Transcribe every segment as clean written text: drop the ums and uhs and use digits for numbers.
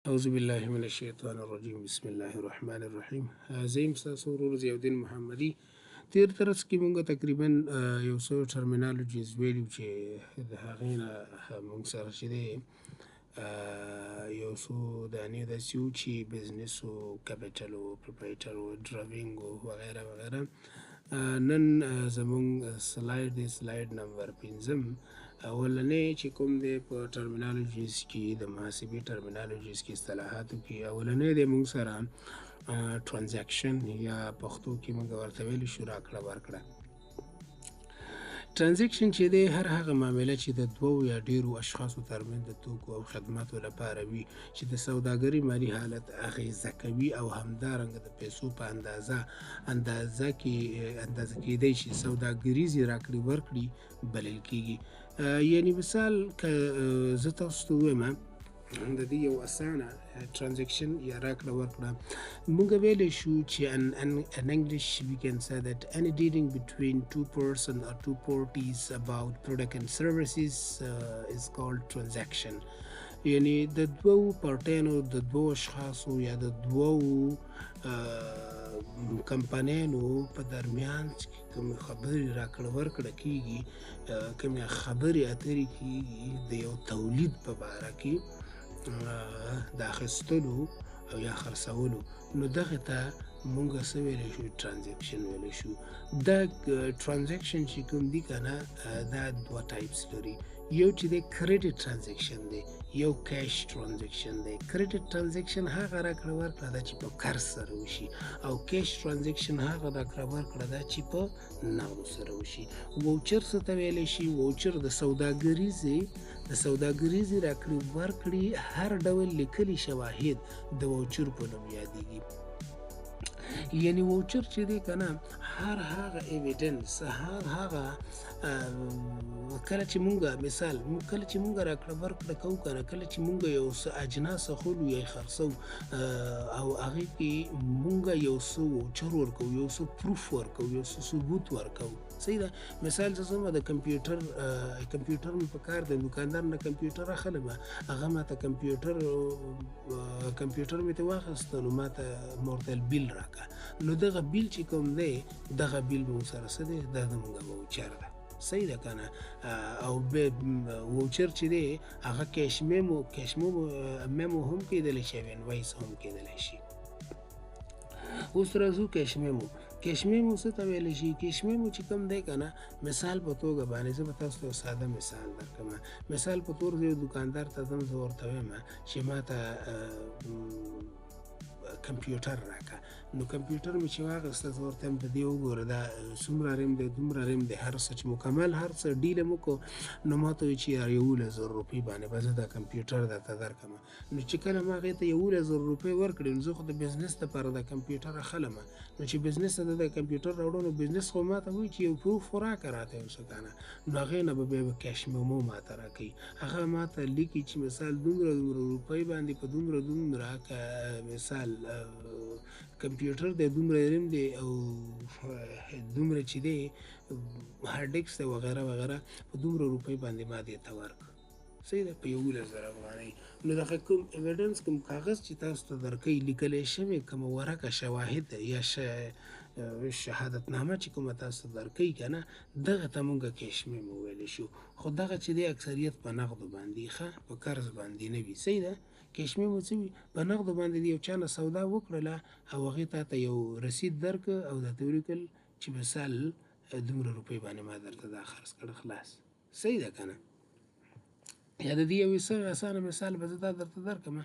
أعوذ بالله من الشیطان الرجیم بسم الله الرحمن الرحیم. زه یم ستاسو ورور ضیاءالدین محمدي. تیر درس کې مونږ تقریبا یو څو ټرمینالوجیز ویلو چې د هغې نه مونږ سره چې دی یو څو دانې داسې وو چې بزنس و، کپیټل و، پروپرایټر و، ډرایوینګ و وغیره وغیره. نن زمونږ سلاید دی سلاید نمبر 5. اولنی چې کوم دی په ټرمینالوجیز کې د محاسبې ټرمینالوجیز کې اصطلاحاتو کې اولنی دی مونږ سره ټرانزیکشن یا پښتو کې مونږ ورته ویلی شو راکړه ورکړه. ترانزیکشن چې دی هر هغه معامله چې د دوو یا ډیرو اشخاصو ترمنځ د توکو او خدماتو لپاره وي چې د سوداګرۍ مالي حالت اغیزه کوي او همدارنګه د پیسو په اندازه کیدی شي سوداګریزې راکړې ورکړې بلل کیږي. یعنی مثال که زه تاسو ته ووایم د دې یو اسانه ترانزیکشن یا راکړه ورکړه موږ ویلی شو چې in English we can say that any dealing between two person or two parties about product and services is called transaction. یعنی د دوو پارټیانو د دوو اشخاصو یا د دوو کمپنیانو په درمیان کوم خبرې راکړه ورکړه کیږي، کوم خبرې اترې کیږي د یو تولید په باره کې د اخیستلو او یا خرڅولو، نو دغه ته مونږ څه ویلی شو؟ ترانزیکشن ویلی شو. دا ترانزیکشن چې کوم دی که نه دا دوه ټایپس لري. یو چې دی کریډیټ ترانزیکشن دی، یو کیش ترانزیکشن دی. کریډیټ ترانزیکشن هغه راکړه ورکړه ده چې په قرض سره وشي، او کیش ترانزیکشن هغه راکړه ورکړه ده چې په نغدو سره وشي. ووچر څه ته ویلی شي؟ ووچر د سوداګریزې راکړې ورکړې هر ډول لیکلي شواهد د ووچر په نوم یادیږي. یعنی ووچر چې دی که نه هر هغه ایویډنس، هر هغه کله چې مونږه مثال کله چې مونږه راکړه ورکړه کوو که نه، کله چې مونږه یو څه اجناس اخلو یا یې خرڅوو او هغې کې مونږه یو څه ووچر ورکوو، یو څه پروف ورکوو، یو څه ثبوت ورکوو. صحیح ده. مثال زه ځم د کمپیوټر مې په کار دی، دوکاندار نه کمپیوټر اخلم، هغه ماته کمپیوټر مې ترې واخیسته، نو ماته ما ورته بیل راکړه، نو دغه بیل چې کوم دی دغه بیل مونږ سره څه دی؟ دا زمونږ ووچر ده. صحیح ده که نه؟ او ووچر چې دی هغه کیش میمو هم کیدلی شي او انوایس هم کیدلی شي. اوس راځو کیش میمو څه ته ویلی شي؟ کیش میمو چې کوم دی که نه مثال په توګه باندې زه به تاسو ته ساده مثال درکړم. مثال په طور زه یو دوکاندار ته ځم، زه ورته وایم چې ما ته کمپیوټر راکړه، نو کمپیوټر مې چې واخیسته زه ورته وایم د دې وګوره دا څومره ریم دی، دومره ریم دی، هر څه چې مکمل هر څه ډیل مې وکړو، نو ما ته وایي چې 11,000 روپۍ باندې به زه دا کمپیوټر درته درکړم. نو چې کله ما هغې ته 11,000 روپۍ ورکړې، نو زه خو د بزنس دپاره دا کمپیوټر اخلم، نو چې بزنس ته د کمپیوټر راوړم، نو بزنس خو ما ته وایي چې یو پروف خو راکړه راته یو څه که نه، نو هغې نه به بیا کیش میمو ما ته راکوي. هغه ما ته لیکي چې مثال دومره روپۍ باندې په دومره که مثال کمپیوټر دی، دومره ریم دی او دومره چې دی هارډ ډسک دی وغیره وغیره، په دومره روپۍ باندې ما دې ته ورکړه. صحیح ده، په 11,000 افغانۍ. نو دغه کوم ایویډنس، کوم کاغذ چې تاسو ته درکوي لیکلی شوی، کومه ورقه شواهد یا شهادتنامه چې کومه تاسو ته درکوي که نه، دغه ته مونږ کیش میمو ویلی شو. خو دغه چې دی اکثریت په نغدو باندې ښه په قرض باندې نه وي. صحیح ده. کیش میمو څه وي؟ په نغدو باندې د یو چا نه سودا وکړله او هغې تا ته یو رسید درکړه او درته ولیکل چې مثال دومره روپۍ باندې ما درته دا خرڅ کړه، خلاص. صحیح ده که نه؟ یا د دې یو اسانه مثال به زه دا درته درکړم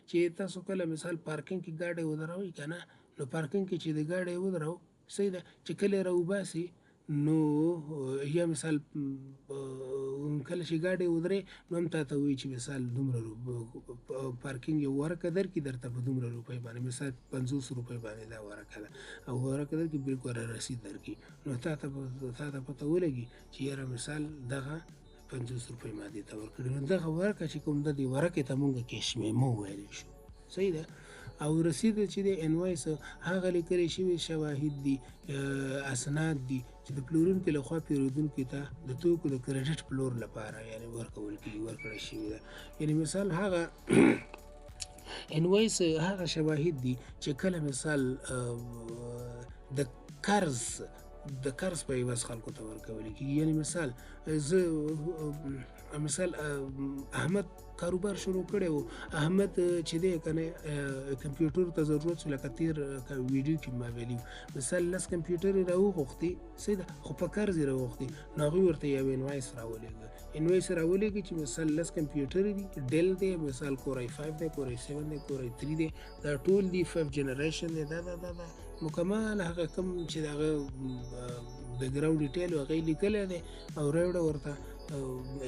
چې تاسو کله مثال پارکینګ کې ګاډی ودروئ که نه، نو پارکینګ کې چې د ګاډی ودرو، صحیح ده، چې کله یې راوباسي نو یا مثال کله چې ګاډی ودرې نو هم تا ته وایي چې مثال دومره پارکینګ یو ورکه درکړي درته په دومره روپۍ باندې، مثال 50 روپۍ باندې دا ورکه ده، او ورکه درکړي بالکل رسید درکړي، نو تا ته پته ولګي چې یاره مثال دغه 50 روپۍ ما دې ته ورکړي. نو دغه ورکه چې کوم ده دې ورکې ته مونږ کیش میمو ویلی شو. صحیح ده. او رسید چې دی انوایس هغه لیکلی شوي شواهد دي، اسناد دي چې د پلورونکي لخوا پیرودونکي ته د توکو د کریډیټ پلور لپاره یعنې ورکړل شوي ده. یعنې مثال هغه انوایس هغه شواهد دي چې کله مثال د قرض په عوض خلکو ته ورکول کېږي. یعنې مثال احمد کاروبار شروع کړی و، احمد چې دی که نه کمپیوټر ته ضرورت شو، لکه تیر ویډیو کې ما ویلي مثال 10 کمپیوټر یې راوغوښتې، صحیح ده، خو په قرض یې راوغوښتې، نو هغوی ورته یو انوایس راولېږه چې مثال 10 کمپیوټر دي، ډیل دی، مثال کورای 5 دی، کورای 7 دی، کورای 3 دی، دا ټول دي 5 جنریشن دی، دا مکمل هغه کوم چې د هغه بیکګراونډ ډیټیل هغه یې لیکلی دی او راوړه ورته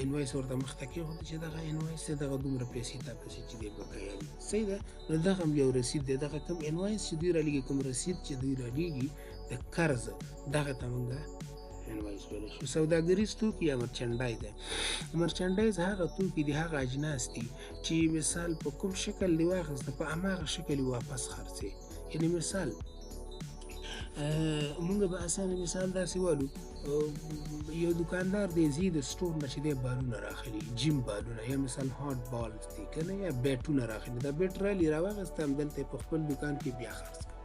انوایس ورته مخته کېښود چې دغه انوایس دی، دغه دومره پیسې تا پسې چې دی بقایا دي، صحیح ده. نو دغه هم یو رسید دی، دغه کوم انوایس چې دوی رالیږي، کوم رسید چې دوی رالیږي د قرض، دغه ته مونږ انوایس ویلی شو. سوداګریز توکي یا مرچنډایز دی. مرچنډایز هغه توکي دي، هغه اجناس دي چې مثال په کوم شکل دی واخیسته، په هماغه شکل یې واپس خرڅې. یعنې مثال مونږ به اسانه مثال داسې والو، یو دکاندار دی ځي د سټور نه چې دی بالونه راخلي، جیم بالونه، یا مثال هاټ بالز دي که نه، یا بیټونه راخلي، دا بیټ رالي راواخیسته، همدلته یې په خپل دکان کې بیا خرڅ کړه.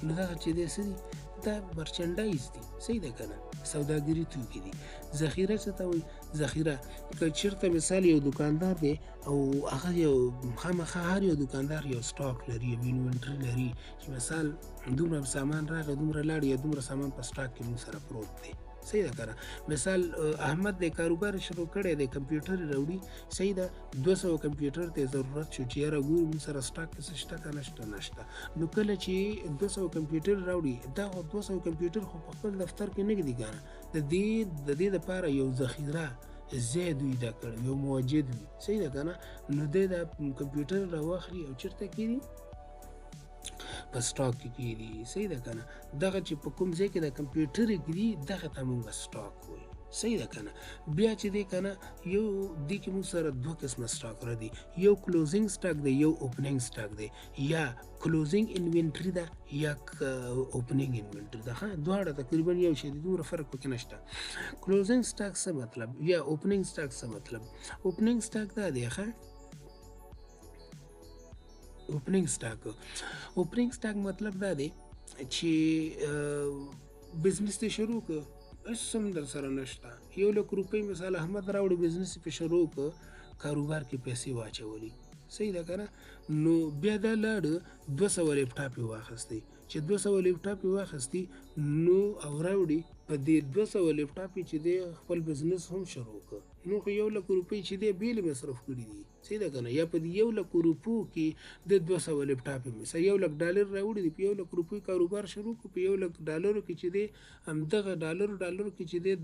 نو دغه چې دی څه دي، دا مرچنډایز دي، صحیح ده که نه، سوداګري توکي دي. ذخیره څه ته وایي؟ ذخیره که چېرته مثال یو دکاندار دی او هغه یو خامخا هر یو دکاندار یو سټاک لري، یو انوینټري لري چې مثال دومره سامان راغی، دومره لاړ، یا دومره سامان په سټاک کې موږ سره پروت دی، صحیح ده که نه. مثال احمد د کاروبار شروع کړی دی، کمپیوټر یې راوړي، صحیح ده، 200 کمپیوټر ته ضرورت شو چې یاره ګورو موږ سره سټاک کې څه شته که نشته. نو کله چې 200 کمپیوټر راوړي، دا 200 کمپیوټر خو په خپل دفتر کې نه ږدي که نه، د دې دپاره یو ذخیره ځای دوی دا کړی، یو موجد وي، صحیح ده که نه. نو دی دا کمپیوټر راواخلي او چېرته کېږي، په سټاک کې کېږي، صحیح ده که نه. دغه چې په کوم ځای کې د کمپیوټر ږدي، دغه ته مونږ سټاک وایو، صحیح ده که نه. بیا چې دی که نه، یو دې کې مونږ سره دوه قسمه سټاک راځي، یو کلوزینګ سټاک دی، یو اوپننګ سټاک دی، یا کلوزینګ انوینټري ده یا اوپننګ انوینټري ده. دواړه تقریبا یو شی دي، دومره فرق پکې نشته. کلوزینګ سټاک څه مطلب، یا اوپننګ سټاک څه مطلب؟ اوپننګ سټاک دا دی اوپننګ سټاک مطلب دا دی چې بزنس ته شروع که، هېڅ هم در سره نشته، 1,00,000 روپۍ مثال احمد راوړي، بزنس یې پې شروع که، کاروبار کې پیسې واچولي، صحیح ده که نه. نو بیا دا لاړه 200 لیپټاپ یې واخیستی، چې 200 لیپټاپ یې واخیستی، نو او راوړي په دې 200 لیپټاپ یې چې دی خپل بزنس هم شروع که، نو خو 1,00,000 روپۍ چې دی بېلې مصرف کړي دي، صحیح ده که نه. یا په دې 1,00,000 روپو کې د 200 لیپټاپ یې مثلا $1,00,000 راوړي دي، په 1,00,000 روپۍ کاروبار شروع کړو، په $1,00,000 کې چې دی همدغه ډالرو کې چې دی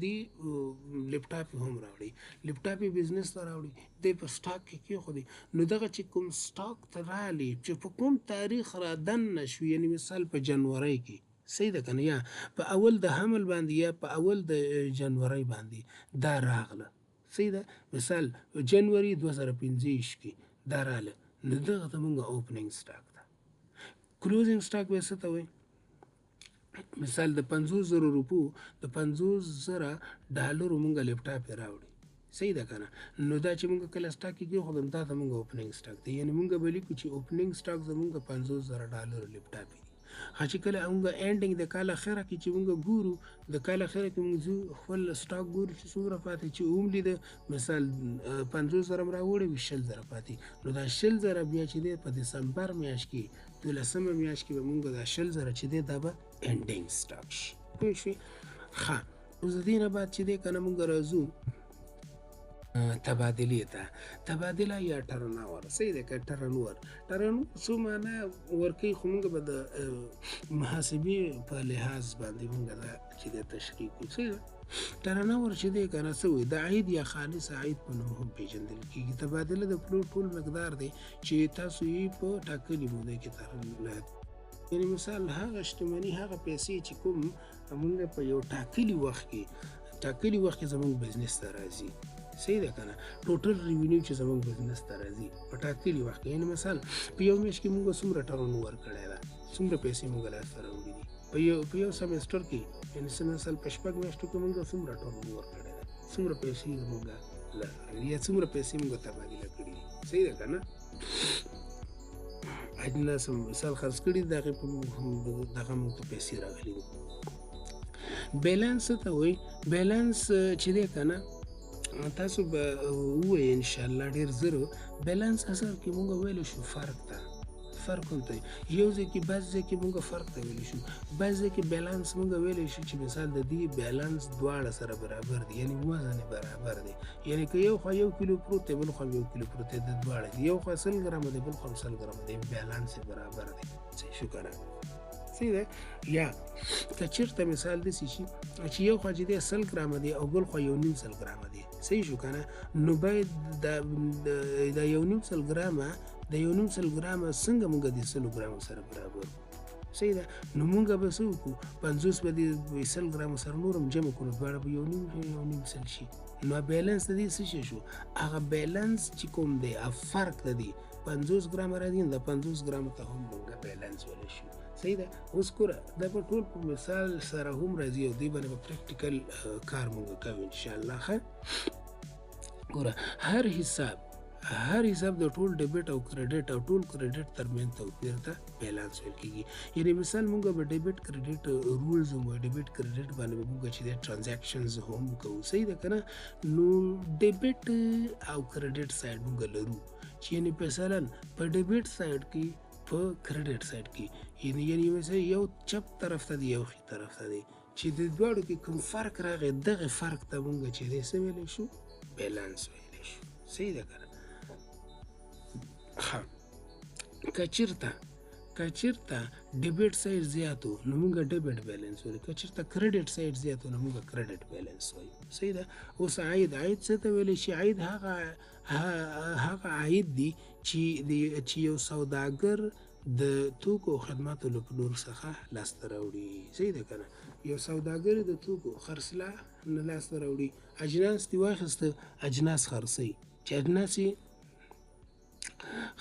لیپټاپ یې هم راوړي، لیپټاپ یې بزنس ته راوړي، دی په سټاک کې کېښودي. نو دغه چې کوم سټاک ته راغلی، چې په کوم تاریخ را دننه شو، یعنې مثال په جنورۍ کې، صحیح ده که نه، یا په اول د حمل باندې، یا په اول د جنورۍ باندې دا راغله، صحیح ده. مثال جنوري 2025 کې دا راغله، نو دغه ته مونږ اوپننګ سټاک ده. کلوزینګ سټاک بیا څه ته وایي؟ مثال د 50,000 روپو، د 50,000 ډالرو مونږ لیپټاپ یې راوړي، صحیح ده که نه. نو دا چې مونږ کله سټاک کې کېښودل، دا ته مونږ اوپننګ سټاک دی، یعنې مونږ به لیکو چې اوپننګ سټاک زمونږ 50,000 لیپټاپ دي. چې کله مونږ اینډینګ د کال اخره کې چې مونږ ګورو، د کال اخره کې مونږ ځو خپل سټاک ګورو چې څومره پاتې، چې وملیده مثال 50,000 م راوړی وي، 20,000 پاتې، نو دا 20,000 بیا چې دی په دسمبر میاشت کې، 12مه میاشت کې به مونږ دا 20,000 چې دی دا به اینډینګ سټاک شي، پوه شوې. ښه، اوس د دې نه بعد چې دی که نه مونږ راځو تبادلې ته. تبادله یا ټرناور، صحیح ده که ټرنور څو معنا ورکوي، خو مونږ به د محاسبې په لحاظ باندې مونږ دا چې دی تشریح کړو، صحیح ده. ټرناور چې دی که نه څه وایي، د عاید یا خالص عاید په نوم هم پېژندل کېږي. تبادله د پلور ټول مقدار دی چې تاسو یې په ټاکلې موده کې ترلاسه، یعنې مثال هغه شتمني، هغه پیسې چې کوم مونږ په یو ټاکلي وخت کې زموږ بزنس ته راځي، صحیح ده که نه. ټوټل ریونیو چې زموږ بزنس ته راځي په ټاکلي وخت کې، یعنې مثال په یو میاشت کې مونږ څومره ټرن اوور کړی ده، څومره پیسې مونږ لاسته راوړي دي، په یو سمسټر کې، یعنې مثال په 6 میاشتو کې مونږ څومره ټرن اوور کړی ده، څومره پیسې مونږ یا څومره پیسې مونږ تبادله کړي دي، صحیح ده که نه. اجناس مثال خرڅ کړي د هغې په دغه موږ ته پیسې راغلي دي. بیلانس څه ته وایي؟ بیلانس چې دی که نه تاسو به ووایئ انشاءالله ډېر زر بیلانس اصل کې موږ ویلی شو فرق ته فرق هم ته یو ځای کې بعض ځای کې موږ فرق ته ویلی شو بعض ځای کې بیلانس موږ ویلی شو چې مثال د دې بیلانس دواړه سره برابر دي یعنی وزن یې برابر دی یعنی که یو خوا 1 کیلو پروت دی بل خوا 1 کیلو پروت دی د دواړه دي یو خوا 100 ګرامه دی بل خوا 100 ګرامه دی بیلانس یې برابر دی صحیح شو که نه صحیح ده یا که چېرته مثال داسې شي چې یو خوا چې دی 100 ګرامه دی او بل خوا 1.5 ګرامه دی صحیح شو که نه نو باید د 1.5 ګرامه د 1.5 ګرامه څنګه موږ د 100 ګرامو سره برابر صحیح ده نو موږ به څه وکړو 50 به د 100 ګرامو سره نور هم جمع کړو دواړه به 1.5 شي نو بیلانس د دې څه شی شو هغه بیلانس چې کوم دی فرق د دې 50 ګرامه راځي د 50 ګرامو ته هم موږ بیلانس ویلی شو صحیح ده اوس ګوره دا به ټول په مثال سره هم راځي او دې باندې به پریکټیکل کار موږ کوو انشاءالله ښه ګوره هر حساب د ټول ډیبټ او کریډټ او ټول کریډټ ترمنځ توپیر ته بیلانس ویل کېږي یعنی مثال موږ به ډیبټ کریډټ رولز هم وایو ډیبټ کریډټ باندې به موږ چې د ټرانزیکشنز هم کوو صحیح ده که نه نو ډیبټ او کریډټ سایډ موږ لرو چې یعنی مثلا په ډیبټ سایډ کې په کریډټ سایډ کې یعنی مثلا یو چپ طرف ته دی یو ښي طرف ته دی چې د دواړو کې کوم فرق راغی دغه فرق ته موږ چې دی څه ویلی شو بیلانس ویلی شو صحیح ده که نه که چېرته ډیبټ سایډ زیاتو نو موږ ډیبټ بیلانس وایو که چېرته کریډټ سایډ زیاتو نو موږ کریډټ بیلانس وایو صحیح ده اوس عاید څه ته ویلی شي عاید هغه عاید دی چې یو سوداګر د توکو او خدماتو له پلور څخه لاسته راوړي صحیح ده که نه یو سوداګر د توکو خرڅلا نه لاسته راوړي اجناس دې واخیسته اجناس خرڅوي چې اجناس یې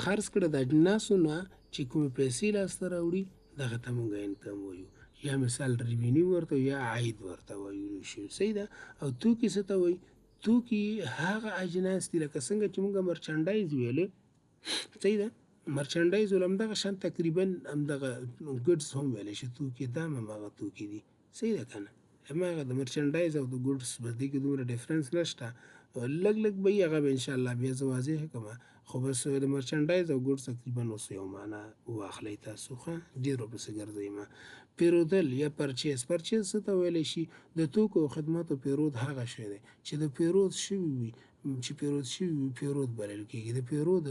خرڅ کړه د اجناسو نه چې کومې پیسې لاسته راوړي دغه ته موږ انکم وایو یا مثال ریوینیو ورته یا عاید ورته ویلی شو صحیح ده او توکي څه ته وایي توکي هغه اجناس دي لکه څنګه چې موږ مرچنډایز ویلې صحیح ده مرچنډایز ول همدغه شان تقریبا همدغه ګډس هم ویلی شي توکي دا هم هماغه توکي دي صحیح ده که نه هماغه د مرچنډایز او د ګډس په دې کې دومره ډفرنس نشته لږ به یې هغه به انشاءالله بیا زه واضح کړم خو بس د مرچنډایز او ګډس تقریبا اوس یو معنا واخلئ تاسو ښه ډېر ورپسې ګرځئ مه پیرودل یا پرچیز څه ته ویلی شي د توکو او خدماتو پیرود هغه شی دی چې د پیرود شوي وي پیرود بلل کېږي د پیرود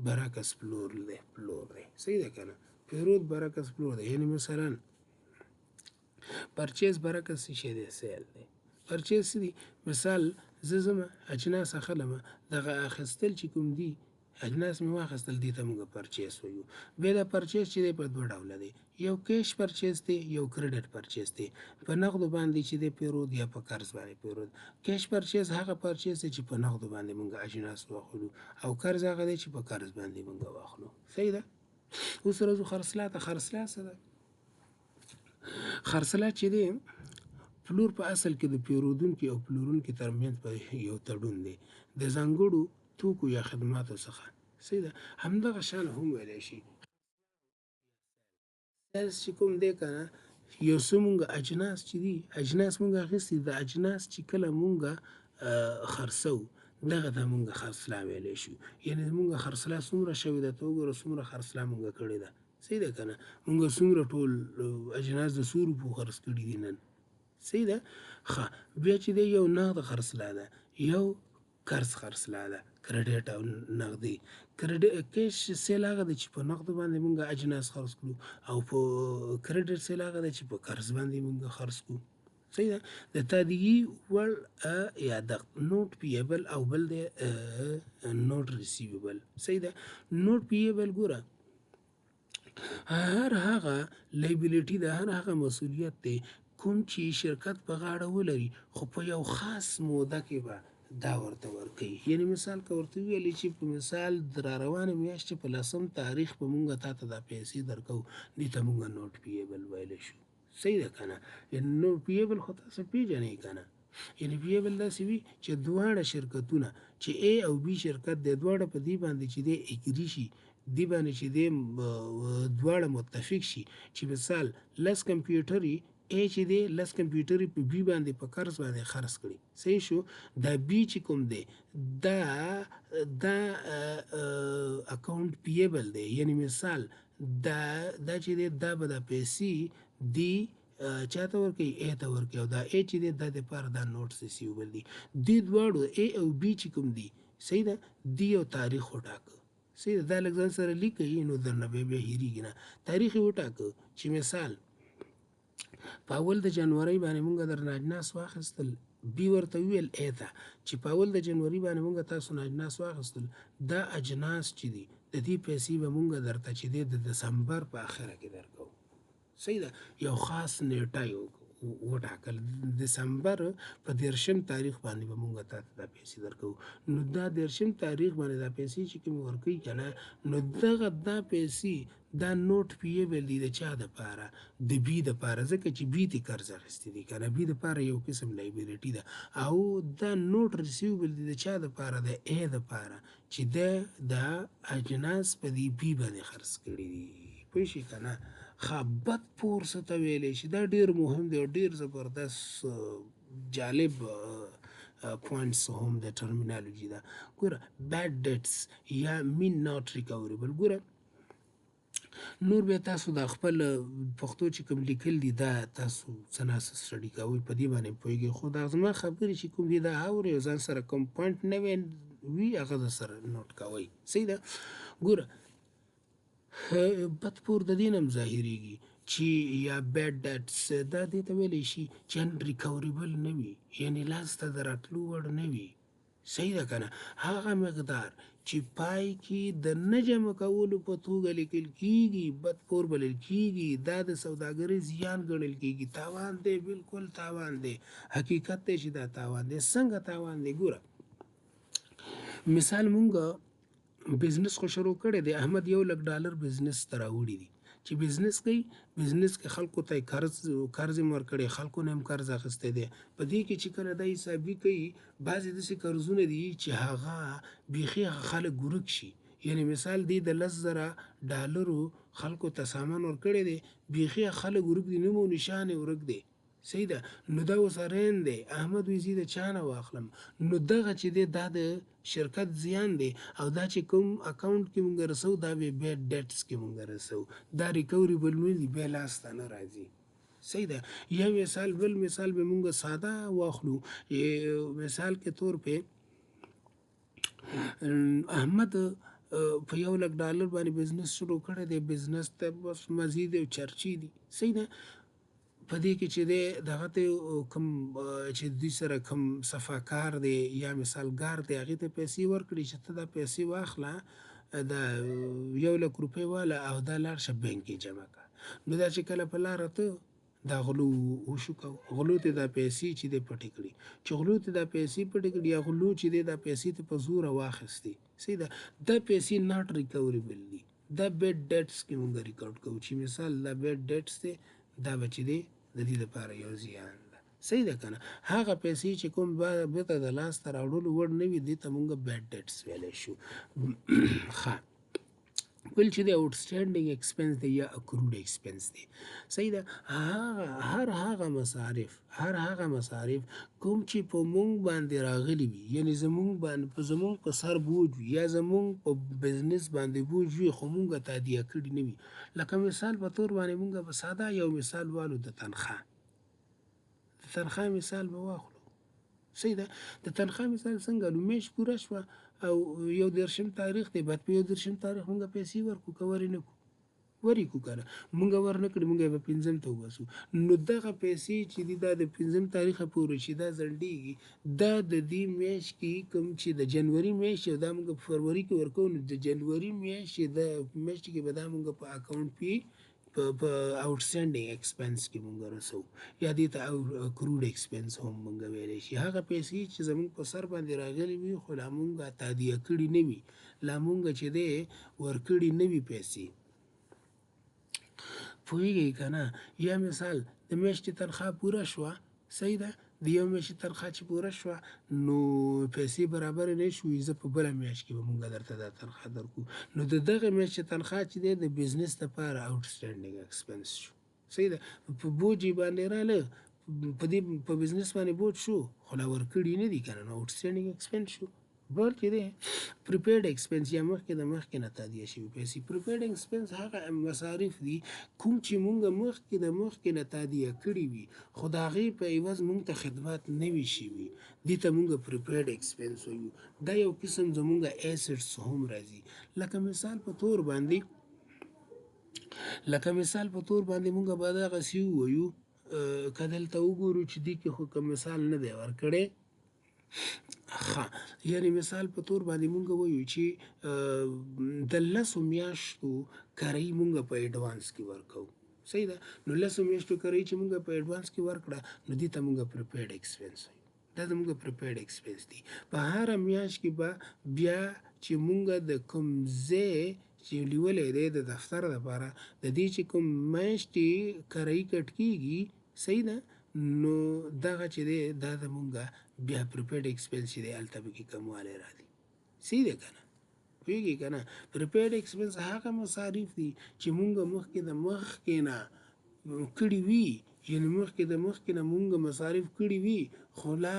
برعکس پلور دی صحیح ده که نه پیرود برعکس پلور دی یعنی مثلا پرچیز برعکس څه شی دی سیل دی پرچیز څه دی مثال زه ځمه اجناس اخلمه دغه اخیستل چې کوم دي اجناس مې واخیستل دې ته موږ پرچیز وایو بیا دا پرچیز چې دی په دوه ډوله دی یو کیش پرچیز دی یو کریډټ پرچیز دی په نغدو باندې چې دی پیرود یا په قرض باندې پیرود کیش پرچیز هغه پرچیز دی چې په نغدو باندې موږ اجناس واخلو او قرض هغه دی چې په قرض باندې موږ واخلو صحیح ده اوس راځو خرڅلا ته خرڅلا څه ده خرڅلا چې دی پلور په اصل کې د پیرودونکي او پلورونکي ترمنځ په یو تړون دی د ځانګړو توکو یا خدماتو څخه صحیح ده همدغه شان هم ویلی شي سیلز چې کوم دی که نه یو څه مونږ اجناس چې دي اجناس مونږ اخیستي د اجناس چې کله مونږ خرڅو دغه ته مونږ خرڅلا ویلی شو یعنې مونږ خرڅلا څومره شوې ده ته وګوره څومره خرڅلا مونږ کړې ده صحیح ده که نه مونږ څومره ټول اجناس د څو روپو خرڅ کړي دي نن صحیح ده ښه بیا چې دی یو نغده خرڅلا ده یو قرض خرڅلا ده کریډټ او نغدي کیش سیل هغه دی چې په نغدو باندې مونږ اجناس خرڅ کړو او په کریډټ سیل هغه دی چې په قرض باندې مونږ خرڅ کړو صحیح ده د تادیې وړ یادښت نوټ پیبل او بل دی نوټ ریسیویبل صحیح ده نوټ پیبل ګوره هر هغه لایبیلیټي ده هر هغه مسؤلیت دی کوم چې شرکت په غاړه ولري خو په یو خاص موده کې به دا ورته ورکوي یعنی مثال که ورته وویلې چې په مثال د راروانې میاشتې په 10 تاریخ به مونږ تا ته دا پیسې درکوو دې ته مونږ نوټ پیبل ویلی شو صحیح ده که نه یعنې نوټ پیبل خو تاسو پیژنئ که نه یعنې پیبل داسې وي چې دواړه شرکتونه چې A او B شرکت دی دواړه په دې باندې چې دی اګري شي دی باندې چې دی دواړه متفق شي چې مثال 10 کمپیوټري ا چې دی 10 کمپیوټري په بي باندې په قرض باندې خرڅ کړي صحیح شو دا بي چې کوم دی دا اکاونټ پیبل دی یعنی مثال دا چې دی دا به د پیسې دی چاته ورکوي ا ته ورکوي او دا ا چې دی دا دپاره دا نوټس ریسیوبل دي دې دواړو ا او بي چې کوم دي صحیح ده دی یو تاریخ وټاکه صحیح ده دا لږ ځان سره لیکئ نو درنه بیا هېرېږي نه تاریخ یې وټاکه چې مثال په اول د جنورۍ باندې مونږ درنه اجناس واخیستل بي ورته وویل ا ته چې په اول د جنوري باندې مونږ تاسو نه اجناس واخیستل دا اجناس چې دي د دې پیسې به مونږ درته چې دی د دسمبر په اخره کې درکوو صحیح ده یو خاص نیټه وټاکل دسمبر په 13 تاریخ باندې به مونږ ته دا پیسې درکوو نو دا 13 تاریخ باندې دا پیسې چې کوم ورکوي که نه نو دغه دا پیسې دا نوټ پیبل دي د چا دپاره د بي دپاره ځکه چې بي ته قرض اخیستی دي که نه بي دپاره یو قسم لایبیلیټي ده او دا نوټ ریسیوبل دي د چا دپاره د ا دپاره چې دا اجناس په دې بي باندې خرڅ کړي دي پوه شئ که نه بد پور څه ته ویلی شي دا ډېر مهم دی او ډېر زبردست جالب پوینټس هم د ټرمینالوجي ده ګوره بیډ ډیټس یا مین ناٹ ریکوریبل ګوره نور بیا تاسو د خپل پښتو چې کوم لیکل دي دا تاسو څه ناسه سټډي کوئ په دې باندې پوهېږئ خو دا زما خبرې چې کوم دي دا اورئ او ځان سره کوم پوینټ نوی وي هغه د سره نوټ کوئ صحیح ده ګوره بد پور د دې نه هم ظاهرېږي چې یا بیډ ډیټس دا دې ته ویلی شي چې ان ریکوریبل نه وي یعنې لاس ته د راتلو وړ نه وي صحیح ده که نه هغه مقدار چې پای کې د نه جمع کولو په توګه لیکل کېږي بد پور بلل کېږي دا د سوداګرۍ زیان ګڼل کېږي تاوان دی بالکل تاوان دی حقیقت دی چې دا تاوان دی څنګه تاوان دی ګوره مثال مونږ بزنس خو شروع کړی دی احمد $1,00,000 بزنس ته راوړي دي چې بزنس کوي بزنس کې خلکو ته قرض یې ورکړی خلکو نه هم قرض اخیستی دی په دې کې چې کله دا حسابي کوي بعضې داسې قرضونه دي چې هغه بیخي خلک ورک شي یعنی مثال دی د $10,000 خلکو ته سامان ورکړی دی بیخي خلک ورک دي نوم او نشان یې ورک دی صحیح ده نو دا اوس رین دی احمد وایي زه د چا نه واخلم نو دغه چې دی دا د شرکت زیان دی او دا چې کوم اکاونټ کې مونږ رسو دا به بیډ ډیټس کې مونږ رسو دا ریکوریبل نه دي بیا لاس ته نه راځي صحیح ده یا مثال بل مثال به مونږ ساده واخلو مثال کې طور په احمد په $1,00,000 باندې بزنس شروع کړی دی بزنس ته بس مزید او چرچی دي صحیح ده په دې کې چې دی دغه ته کوم چې دوی سره کوم صفاکار دی یا مثالګار دی هغې ته پیسې ورکړي چې ته دا پیسې واخله د $1,00,000 واله او دا لاړ شه بینک کې جمع کړه نو دا چې کله په لاره ته دا غلو وشو کو غلو ته دا پیسې چې دی پټې کړي چې غلو ته دا پیسې پټې کړي یا غلو چې دی دا پیسې ته په زوره واخیستې صحیح ده دا پیسې ناټ ریکوریبل دي دا بیډ ډیټس کې مونږ ریکارډ کوو چې مثال دا بیډ ډیټس دی دا به چې دی د دې لپاره یو زیان ده صحیح ده که نه هغه پیسې چې کوم بېرته د لاس ته راوړلو وړ نه وي دې ته مونږ بیډ ډیټس ویلی شو ښه بل چې دی آوټسټینډینګ ایکسپنس دی یا اکرود ایکسپنس دی صحیح ده هر هغه مصارف کوم چې په مونږ باندې راغلي وي یعنې زمونږ په سر بوج وي یا زمونږ په بزنس باندې بوج وي خو مونږ تادیه کړي نه وي لکه مثال په طور باندې مونږ به ساده یو مثال والو د تنخواه مثال به واخلو صحیح ده د تنخواه مثال څنګه نو میاشت پوره شوه او 11 تاریخ دی بعد په 11 تاریخ مونږ پیسې ورکو که ورې نه کړو ورې کړو که نه مونږ ور نه کړي مونږ یې به 5 ته وباسو نو دغه پیسې چې دي دا د 5 تاریخه پورې چې دا ځنډېږي دا د دې میاشت کې کوم چې د جنوري میاشت دا مونږ په فروری کې ورکوو نو د جنوري میاشت د میاشت کې به دا مونږ په اکاونټ کې په آوټسټینډینګ ایکسپنس کې مونږ رسو یا دې ته کروډ ایکسپنس هم مونږ ویلی شي هغه پیسې چې زمونږ په سر باندې راغلي وي خو لا مونږ تادیه کړي نه وي لا مونږ چې دی ورکړي نه وي پیسې پوهېږئ که نه یا مثال د میاشتې تنخواه پوره شوه صحیح ده د یو میاشتې تنخواه چې پوره شوه نو پیسې برابرې نه شوې، زه په بله میاشت کې به مونږ درته دا تنخواه درکړو. نو د دغه میاشتې تنخواه چې دی د بزنس دپاره آوټسټینډینګ ایکسپنس شو. صحیح ده. په بوج یې باندې راله، په دې په بزنس باندې بوج شو خو لا ورکړي نه دي که نه، نو آوټسټینډینګ ایکسپنس شو. بل چې دی پریپیډ ایکسپنس یا مخکې نه تادیه شوي پیسې. پریپیډ ایکسپنس هغه مصارف دي کوم چې مونږ مخکې نه تادیه کړي وي خو د هغې په عوض مونږ ته خدمات نه وي شوي، دې ته مونږ پریپیډ ایکسپنس وایو. دا یو قسم زمونږ ایسټس هم راځي. لکه مثال په تور باندې مونږ به دغسې ووایو که دلته وګورو چې دې کې خو کوم مثال نه دی ورکړی. ښه، یعنې مثال په تور باندې مونږ وایو چې د 10 میاشتو کرایي مونږ په ایډوانس کې ورکوو. صحیح ده. نو 10 میاشتو کرایي چې مونږ په ایډوانس کې ورکړه نو دې ته مونږ پریپیډ ایکسپنس وایو. دا زمونږ پریپیډ ایکسپنس دي. په هره میاشت کې به بیا چې مونږ د کوم ځای چې نیولی دی د دفتر دپاره د دې چې کوم میاشتې کرایي کټ کېږي، صحیح ده، نو دغه چې دی دا زمونږ بیا پریپیډ ایکسپنس چې دی هلته پکې کموالی راځي. صحیح ده که نه؟ پوهېږئ که نه؟ پریپیډ ایکسپنس هغه مصارف دي چې مونږ مخکې نه کړي وي، یعنې مخکې نه مونږ مصارف کړي وي خو لا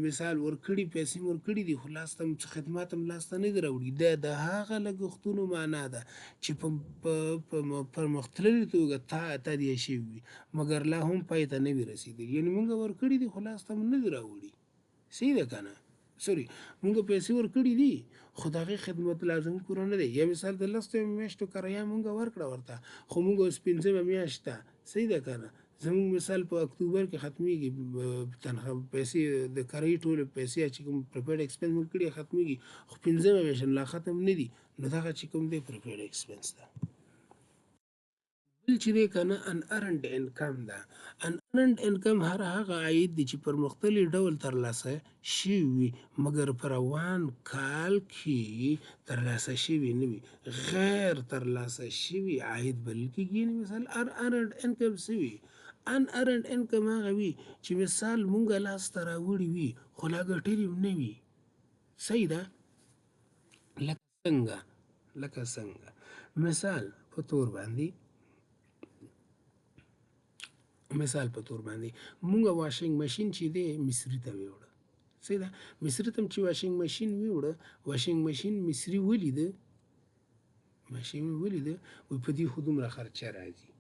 مثال ورکړي پیسې مو ورکړي دي خو لاسته خدمات هم لاسته نه دي راوړي. دا د هغه لګښتونو معنا ده چې په پرمختللې توګه تادیه شوي وي مګر لا هم پای ته نه وي رسېدلي، یعنې مونږ ورکړي دي خو لاسته هم نه دي راوړي. صحیح ده که نه؟ سوري، مونږ پیسې ورکړي دي خو د هغې خدمت لازم پوره نه دی. یا مثال د 10 میاشتو کرایه مونږ ورکړه ورته خو مونږ اوس 5مه میاشت ده، صحیح ده که نه، زمونږ مثال په اکتوبر کې ختمیږي تنخواه پیسې د کرایي ټولې پیسې چې کوم پریپیډ ایکسپنس مونږ کړي ختمیږي خو 5مه میاشت لا ختم نه دي، نو دغه چې کوم دی پریپیډ ایکسپنس ده. بل چې دی که نه ان ارنډ انکم ده. ان ارنډ انکم هغه عاید دی چې پرمختللي ډول ترلاسه شوي وي مګر په روان کال کې ترلاسه شوي نه وي، غیر ترلاسه شوي عاید بلل کېږي. یعنې مثال ان ارنډ انکم څه وي؟ ان ارنډ انکم هغه وي چې مثال مونږ لاسته راوړي وي خو لا ګټلي نه وي. صحیح ده. لکه څنګه مثال په تور باندې مونږ واشنګ ماشین چې دی مصري ته ویوړه. صحیح ده. مصري ته چې واشنګ ماشین ویوړه، واشنګ ماشین مصري ولیده وی په دې خو دومره خرچه راځي.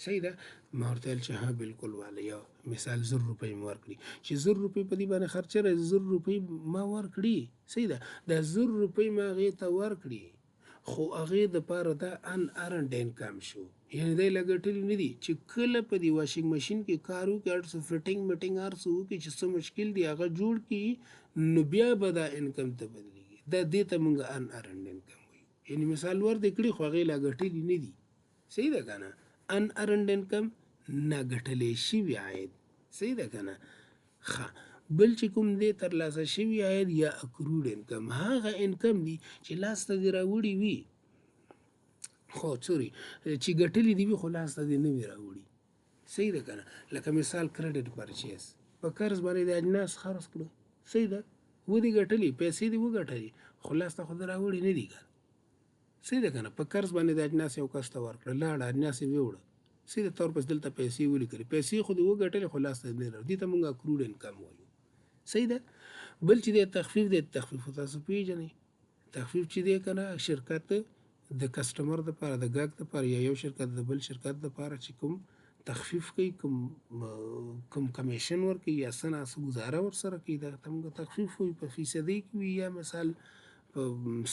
صحیح ده. ما ورته ویل چې ها بالکل واله یا مثال 1000 روپۍ مو ورکړي چې 1000 روپۍ په دې باندې خرچه راځي، 1000 روپۍ ما ورکړي. صحیح ده. دا 1000 روپۍ ما هغې ته ورکړي خو هغې دپاره دا ان ارنډ انکم شو، یعنې دی لا ګټلي نه دي. چې کله په دې واشنګ ماشین کې کار وکړي هر څه فټینګ مټینګ هر څه وکړي چې څه مشکل دي هغه جوړ کړي نو بیا به دا انکم ته بدلېږي. دا دې ته مونږ ان ارنډ انکم وایو. یعنې مثال ور دې کړي خو هغې لا ګټلي نه دي. صحیح ده که نه؟ ان ارنډ انکم نه ګټلی شوي عاید. صحیح ده که نه؟ ښه، بل چې کوم دی ترلاسه شوي عاید یا اکروډ انکم هغه انکم دی چې لاسته دې راوړي وي خو چې ګټلي دي وي خو لاسته دې نه وي راوړي. صحیح ده که نه؟ لکه مثال کریډټ پرچیز، په قرض باندې د اجناس خرڅ کړو، صحیح ده، ودې ګټلي پیسې دې وګټلي خو لاسته خو دې راوړي نه دي که نه. صحیح ده که نه؟ په قرض باندې د اجناس یو کس ته ورکړه، لاړه اجناس یې ویوړه، صحیح ده، تور پس دلته پیسې ولیکلې، پیسې خو دې وګټلې خو لاسته دې نه راوړي، دې ته مونږ اکروډ انکم وایو. صحیح ده. بل چې دی تخفیف دی، تخفیف خو تاسو پېژنئ. تخفیف چې دی که نه شرکت د کسټمر دپاره د ګاهک دپاره یا یو شرکت د بل شرکت دپاره چې کوم تخفیف کوي، کوم کمیشن ورکوي یا څه ناڅه ګزاره ورسره کوي دغه ته مونږ تخفیف وایو. په فیصدۍ کې وي یا مثال په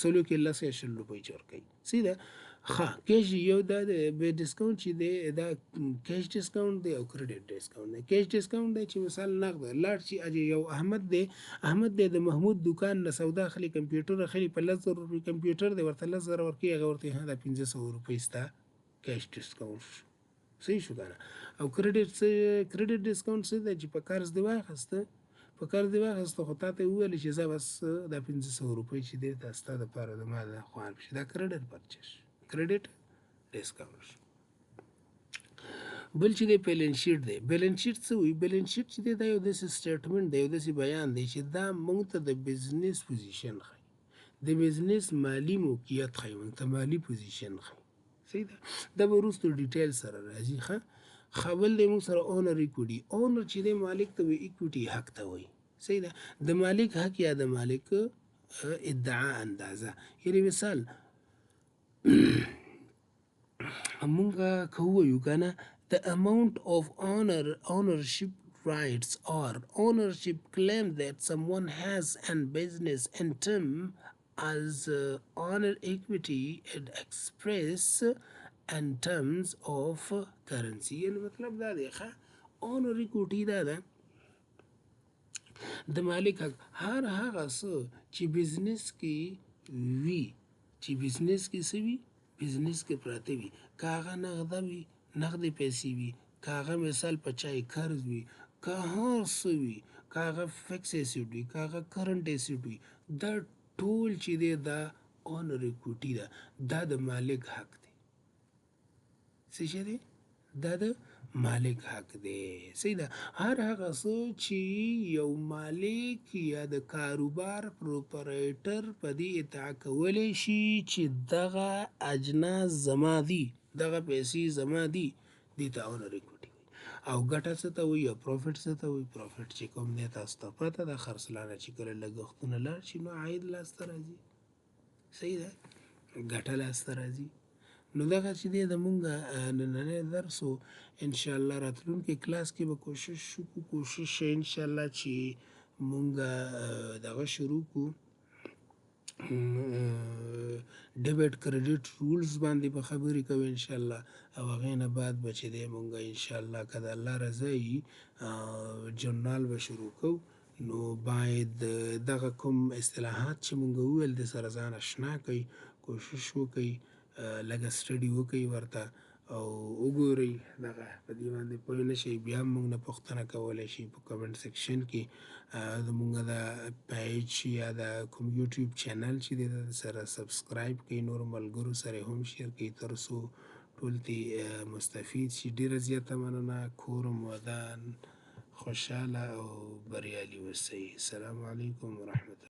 100 کې 10 یا 20 روپۍ چې ورکوي. صحیح ده. ښه، کیش یو دا د ډسکاونټ چې دی دا کیش ډسکاونټ دی او کریډټ ډسکاونټ دی. کیش ډسکاونټ دی چې مثال نقد لاړ چې یو احمد دی د محمود دکان نه سودا اخلي، کمپیوټر اخلي، په 10,000 روپۍ کمپیوټر دی ورته 10,000 ورکوي، هغه ورته دا 1500 روپۍ ستا کیش ډسکاونټ شو. صحیح شو که نه؟ او کریډټ ډسکاونټ څه دی چې په قرض دې واخیسته خو تا ته یې وویل چې زه بس دا 1500 روپۍ چې دی دا ستا دپاره د ما د خوان شي، دا کریډټ پرچیز، کریډټ ډسکاونټ. بل چې دی بیلنس شیټ دی. بیلنس شیټ څه وایي؟ بیلنس شیټ چې دی دا یو داسې سټیټمنټ دی، یو داسې بیان دی چې دا موږ ته د بزنس پوزیشن ښیي، د بزنس مالي موقعیت ښیي، موږ ته مالي پوزیشن ښیي. صحیح ده. دا به وروسته ډیټیل سره راځي. ښه بل دی موږ سره اونر ایکوټي. اونر چې دی مالک ته وایي، ایکوټي حق ته وایي. صحیح ده. د مالک حق یا د مالک ادعا اندازه، یعنی مثال مونږه که ووایو که نه the amount of ownership rights or ownership claim that someone has in business in term as honor equity and express in terms of currency. یعنی مطلب دا دی ښه honor equity دا ده د مالک حق هر هغه څه چې بزنس کې وي، چې بزنس کې څه وي، بزنس کې پراته وي، که هغه نغده وي، نغدې پیسې وي، که هغه مثال په چای قرض وي، که هر څه وي، که هغه فکس ایسیډ وي، که هغه کرنټ ایسیډ وي، دا ټول چې دی دا اونر ایکوټي ده، دا د مالک حق دی. څه شی دی؟ دا د مالک حق دی. صحیح ده. هر هغه څه چې یو مالک یا د کاروبار پروپرایټر په دې ادعا کولی شي چې دغه اجناس زما دي، دغه پیسې زما دي، دې ته اونر ایکوټي وایي. او ګټه څه ته وایي؟ یا پروفیټ څه ته وایي؟ پروفیټ چې کوم دی تاسو ته پته ده، خرڅلاړه چې کله لګښتونه لاړ شي نو عاید لاسته راځي. صحیح ده. ګټه لاسته راځي. نو دغه چې دی د مونږ نننی درس و، انشاءالله راتلونکي کلاس کې به کوشش وکړو، کوشش انشاءالله چې مونږ دغه شروع کړو ډیبټ کریډټ رولز باندې به خبرې کوو انشاءالله، او هغې نه بعد به چې دی مونږ انشاءالله که د الله رضا وي جرنال به شروع کوو. نو باید دغه کوم اصطلاحات چې مونږ وویل د سره ځان اشنا کړئ، کوشش وکړئ لږه سټډي وکړئ ورته او وګورئ، دغه په دې باندې پوه نه شئ بیا هم موږ نه پوښتنه کولی شئ په کمنټ سیکشن کې. زمونږ د پیج یا د کوم یوټیوب چینل چې دی سره سبسکرایب کړئ، نورو ملګرو سره هم شیر کړئ تر څو ټول ترې مستفید شي. ډېره زیاته مننه. کور مو ودان، خوشحاله او بریالي اوسئ. السلام علیکم ورحمة الله.